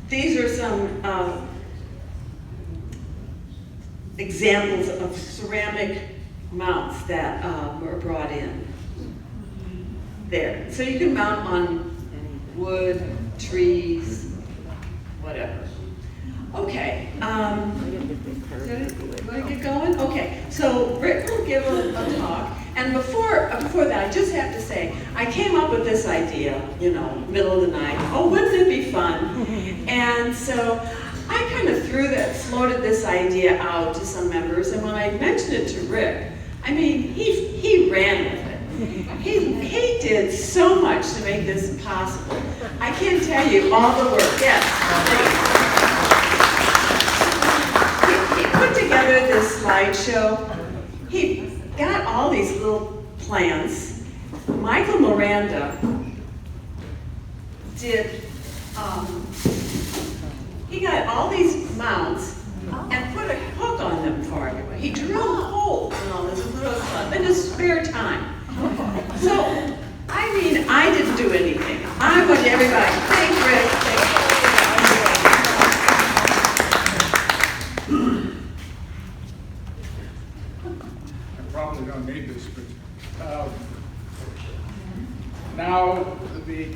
These are some examples of ceramic mounts that were brought in there. So you can mount on wood, trees, whatever. Okay, want to get going? Okay, so Rick will give a talk, and before that, I just have to say, I came up with this idea, middle of the night. Oh, wouldn't it be fun? And so I kind of floated this idea out to some members, and when I mentioned it to Rick, I mean, he ran with it. He did so much to make this possible. I can't tell you all the work. Yes. He put together this slideshow. He got all these little plans. Michael Miranda did, he got all these mounts and put a hook on them for everybody. He drilled holes and all this stuff in his spare time. So, I mean, I didn't do anything. I want everybody, thank Rick, I probably don't need this, but now the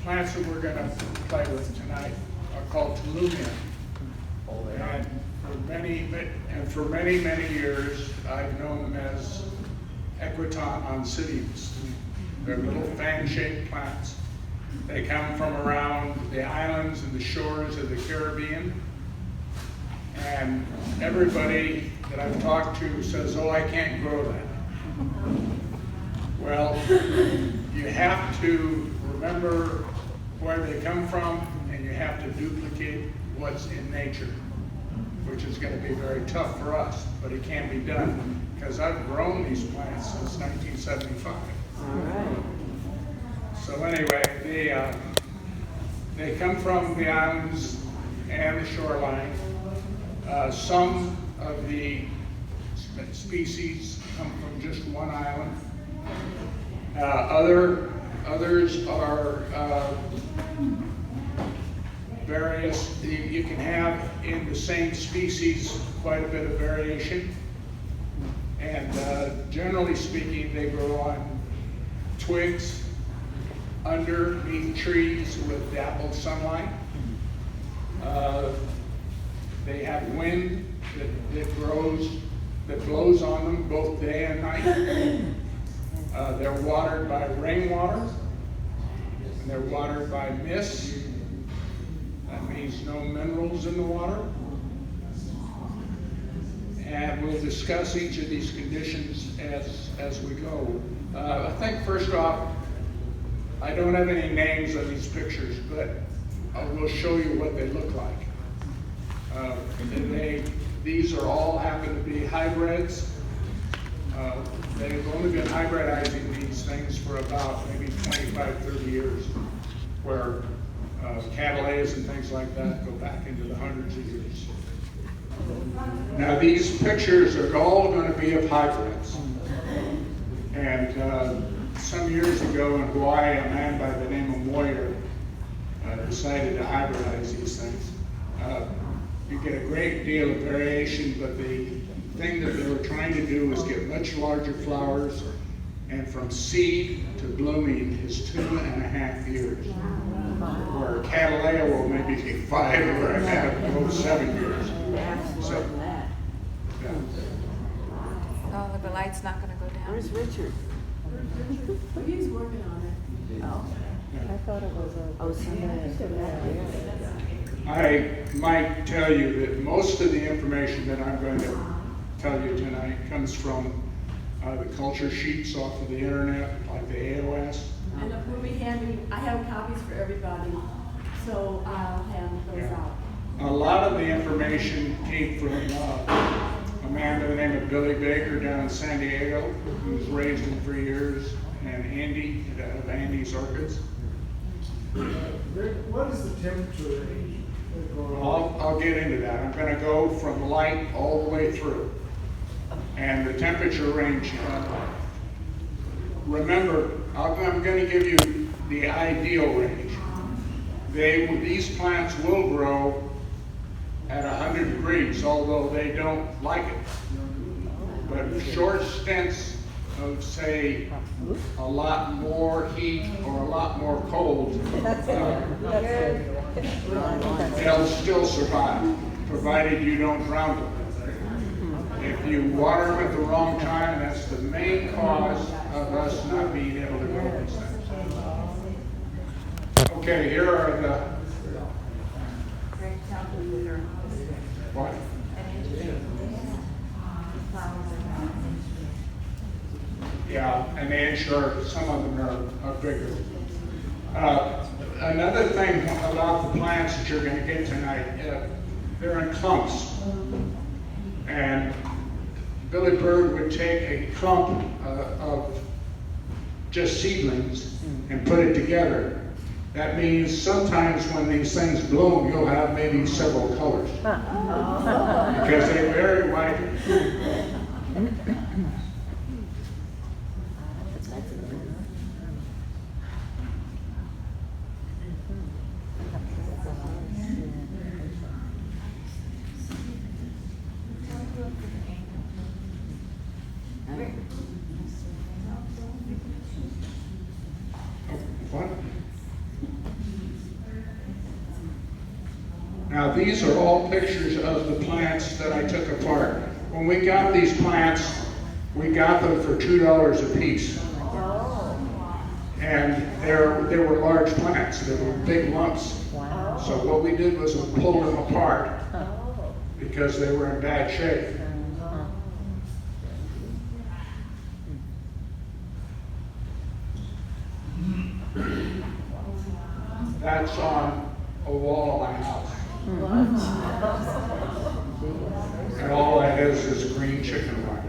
plants that we're going to play with tonight are called tolumnia. And for many years, I've known them as equiton oncidiums. They're little fan-shaped plants. They come from around the islands and the shores of the Caribbean. And everybody that I've talked to says, oh, I can't grow that. Well, you have to remember where they come from, and you have to duplicate what's in nature, which is going to be very tough for us, but it can be done because I've grown these plants since 1975. All right. So anyway, they come from the islands and the shoreline. Some of the species come from just one island. Others are various. You can have in the same species quite a bit of variation. And generally speaking, they grow on twigs, underneath trees with dappled sunlight. They have wind that blows on them both day and night. They're watered by rainwater, and they're watered by mist. That means no minerals in the water. And we'll discuss each of these conditions as we go. I think first off, I don't have any names on these pictures, but I will show you what they look like. These are all happen to be hybrids. They've only been hybridizing these things for about maybe 25, 30 years, where cattleyas and things like that go back into the hundreds of years. Now these pictures are all going to be of hybrids. And some years ago in Hawaii, a man by the name of Moyer decided to hybridize these things. You get a great deal of variation, but the thing that they were trying to do was get much larger flowers, and from seed to blooming is 2.5 years. Where Cattleya will maybe be 5 or about 7 years. So, yeah. Oh, the light's not going to go down. Where's Richard? He's working on it. Oh. I thought it was I might tell you that most of the information that I'm going to tell you tonight comes from the culture sheets off of the internet, like the NHOS. And we'll be handing, I have copies for everybody, so I'll hand those out. A lot of the information came from a man by the name of Billy Baker down in San Diego, who was raised in 3 years, and Andy of Andy's Orchids. Rick, what is the temperature range? I'll get into that. I'm going to go from light all the way through. And the temperature range, remember, I'm going to give you the ideal range. these plants will grow at 100 degrees, although they don't like it. But short stints of, say, a lot more heat or a lot more cold, they'll still survive, provided you don't drown them. If you water them at the wrong time, that's the main cause of us not being able to grow these things. Okay, here are the, what? Yeah, an inch, or some of them are bigger. Another thing about the plants that you're going to get tonight, they're in clumps. And Billy Bird would take a clump of just seedlings and put it together. That means sometimes when these things bloom, you'll have maybe several colors because they vary widely. What? Now these are all pictures of the plants that I took apart. When we got these plants, we got them for $2 a piece. And they were large plants, they were big lumps. So what we did was we pulled them apart because they were in bad shape. That's on a wall of my house. And all that is green chicken wire.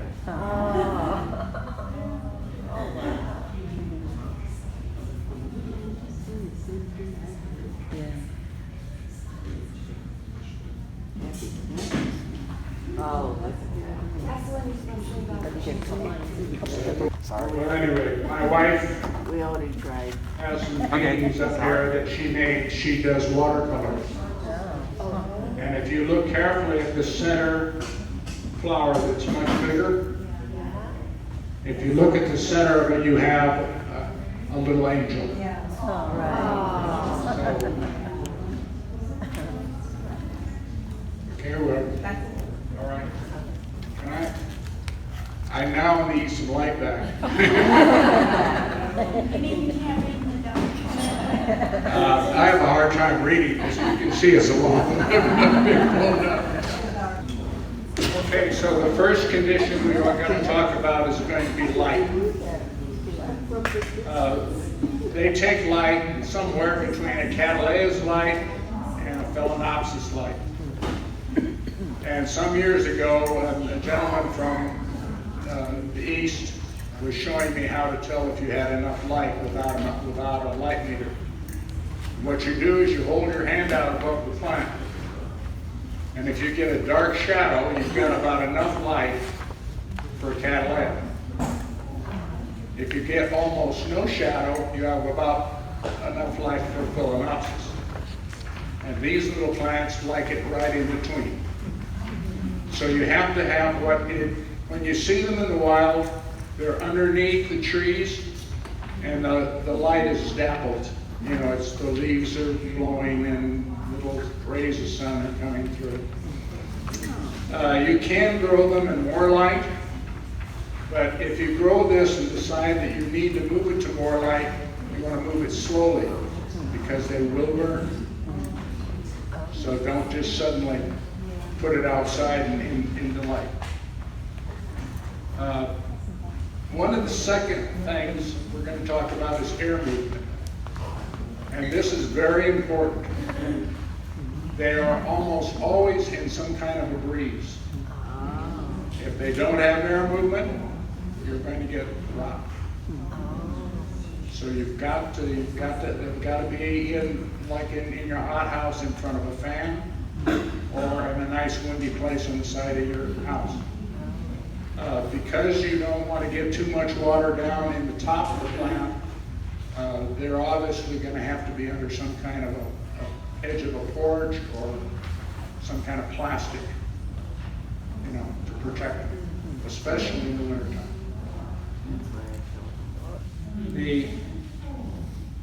Well, anyway, my wife We already tried. has some paintings up here that she made. She does watercolors. And if you look carefully at the center flower that's much bigger, if you look at the center of it, you have a little angel. So, okay, well, all right. Can I now need some light back. I have a hard time reading this. You can see it's a long. Okay, so the first condition we are going to talk about is going to be light. They take light somewhere between a Cattleyas light and a Phalaenopsis light. And some years ago, a gentleman from the East was showing me how to tell if you had enough light without a light meter. What you do is you hold your hand out above the plant. And if you get a dark shadow, you've got about enough light for a Cattleya. If you get almost no shadow, you have about enough light for a Phalaenopsis. And these little plants like it right in between. So you have to have when you see them in the wild, they're underneath the trees and the light is dappled. You know, it's the leaves are blowing and little rays of sun are coming through. You can grow them in more light, but if you grow this and decide that you need to move it to more light, you want to move it slowly because they will burn. So don't just suddenly put it outside and in the light. One of the second things we're going to talk about is air movement. And this is very important. They are almost always in some kind of a breeze. If they don't have air movement, you're going to get rocked. So they've got to be in your hothouse in front of a fan or in a nice windy place on the side of your house. Because you don't want to get too much water down in the top of the plant, They're obviously going to have to be under some kind of a edge of a porch or some kind of plastic, you know, to protect them, especially in the wintertime. The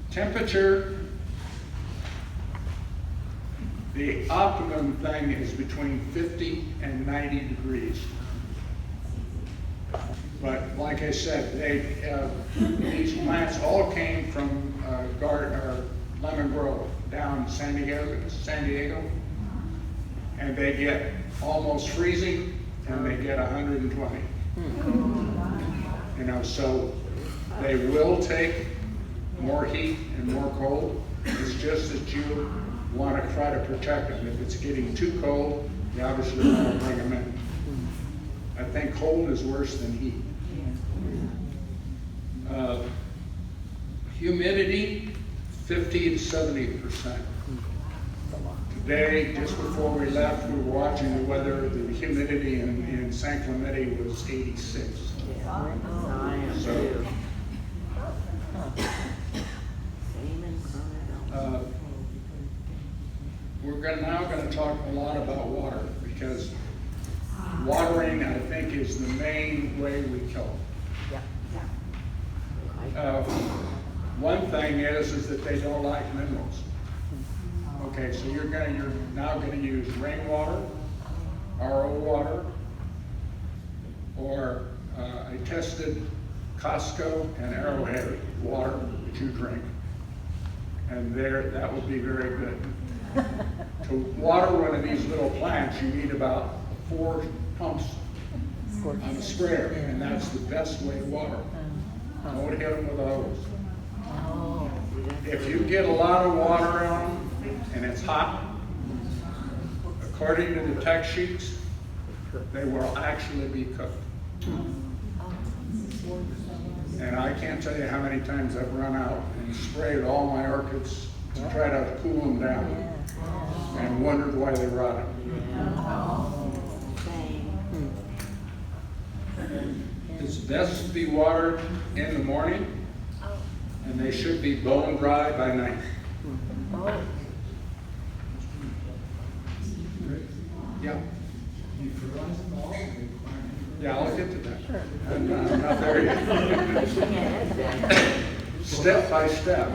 temperature, the optimum thing is between 50 and 90 degrees. But like I said, these plants all came from Lemon Grove down San Diego, and they get almost freezing, and they get 120. You know, so they will take more heat and more cold. It's just that you want to try to protect them. If it's getting too cold, you obviously want to bring them in. I think cold is worse than heat. Humidity, 50 to 70%. Today, just before we left, we were watching the weather. The humidity in San Clemente was 86. So, we're now going to talk a lot about water, because watering, I think, is the main way we kill them. One thing is that they don't like minerals. Okay, so you're now going to use rainwater, RO water, or I tested Costco and Arrowhead water that you drink, and that would be very good. To water one of these little plants, you need about 4 pumps on a sprayer, and that's the best way to water. Don't hit them with a hose. If you get a lot of water on them and it's hot, according to the tech sheets, they will actually be cooked. And I can't tell you how many times I've run out and sprayed all my orchids to try to cool them down, and wondered why they rotted. It's best to be watered in the morning, and they should be bone dry by night. Yeah. Yeah, I'll get to that. I'm not there yet. Step by step.